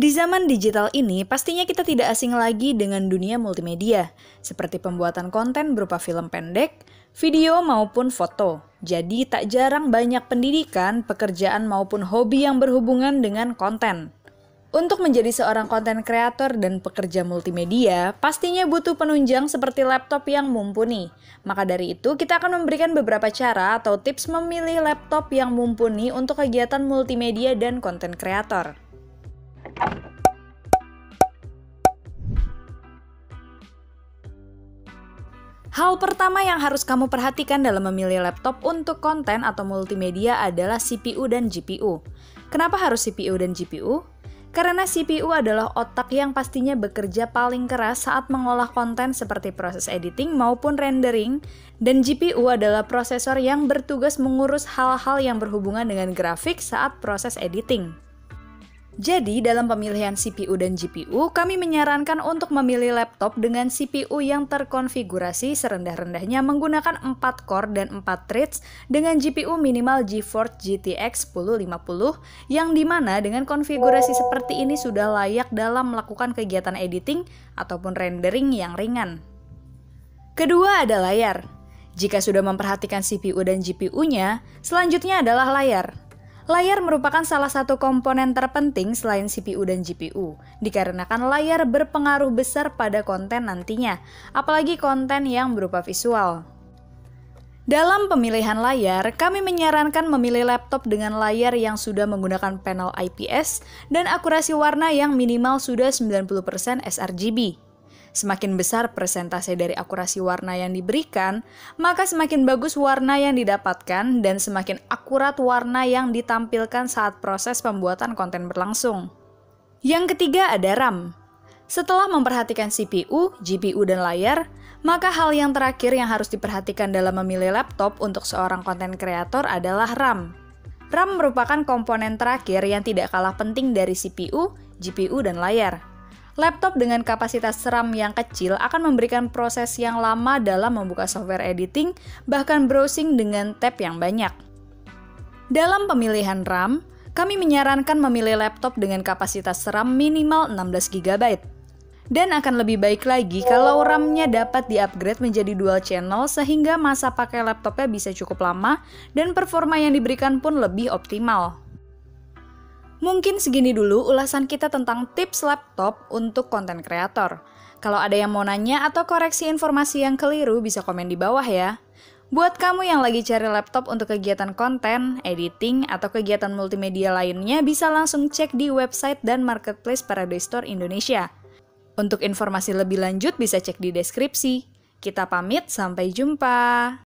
Di zaman digital ini, pastinya kita tidak asing lagi dengan dunia multimedia, seperti pembuatan konten berupa film pendek, video maupun foto. Jadi tak jarang banyak pendidikan, pekerjaan maupun hobi yang berhubungan dengan konten. Untuk menjadi seorang konten kreator dan pekerja multimedia, pastinya butuh penunjang seperti laptop yang mumpuni. Maka dari itu, kita akan memberikan beberapa cara atau tips memilih laptop yang mumpuni untuk kegiatan multimedia dan konten kreator. Hal pertama yang harus kamu perhatikan dalam memilih laptop untuk konten atau multimedia adalah CPU dan GPU. Kenapa harus CPU dan GPU? Karena CPU adalah otak yang pastinya bekerja paling keras saat mengolah konten seperti proses editing maupun rendering, dan GPU adalah prosesor yang bertugas mengurus hal-hal yang berhubungan dengan grafik saat proses editing. Jadi, dalam pemilihan CPU dan GPU, kami menyarankan untuk memilih laptop dengan CPU yang terkonfigurasi serendah-rendahnya menggunakan 4 core dan 4 threads dengan GPU minimal GeForce GTX 1050, yang dimana dengan konfigurasi seperti ini sudah layak dalam melakukan kegiatan editing ataupun rendering yang ringan. Kedua ada layar. Jika sudah memperhatikan CPU dan GPU-nya, selanjutnya adalah layar. Layar merupakan salah satu komponen terpenting selain CPU dan GPU, dikarenakan layar berpengaruh besar pada konten nantinya, apalagi konten yang berupa visual. Dalam pemilihan layar, kami menyarankan memilih laptop dengan layar yang sudah menggunakan panel IPS dan akurasi warna yang minimal sudah 90% sRGB. Semakin besar persentase dari akurasi warna yang diberikan, maka semakin bagus warna yang didapatkan dan semakin akurat warna yang ditampilkan saat proses pembuatan konten berlangsung. Yang ketiga ada RAM. Setelah memperhatikan CPU, GPU, dan layar, maka hal yang terakhir yang harus diperhatikan dalam memilih laptop untuk seorang konten kreator adalah RAM. RAM merupakan komponen terakhir yang tidak kalah penting dari CPU, GPU, dan layar. Laptop dengan kapasitas RAM yang kecil akan memberikan proses yang lama dalam membuka software editing, bahkan browsing dengan tab yang banyak. Dalam pemilihan RAM, kami menyarankan memilih laptop dengan kapasitas RAM minimal 16 GB. Dan akan lebih baik lagi kalau RAM-nya dapat di-upgrade menjadi dual channel sehingga masa pakai laptopnya bisa cukup lama dan performa yang diberikan pun lebih optimal. Mungkin segini dulu ulasan kita tentang tips laptop untuk konten kreator. Kalau ada yang mau nanya atau koreksi informasi yang keliru bisa komen di bawah ya. Buat kamu yang lagi cari laptop untuk kegiatan konten, editing, atau kegiatan multimedia lainnya bisa langsung cek di website dan marketplace Paradox Store Indonesia. Untuk informasi lebih lanjut bisa cek di deskripsi. Kita pamit, sampai jumpa!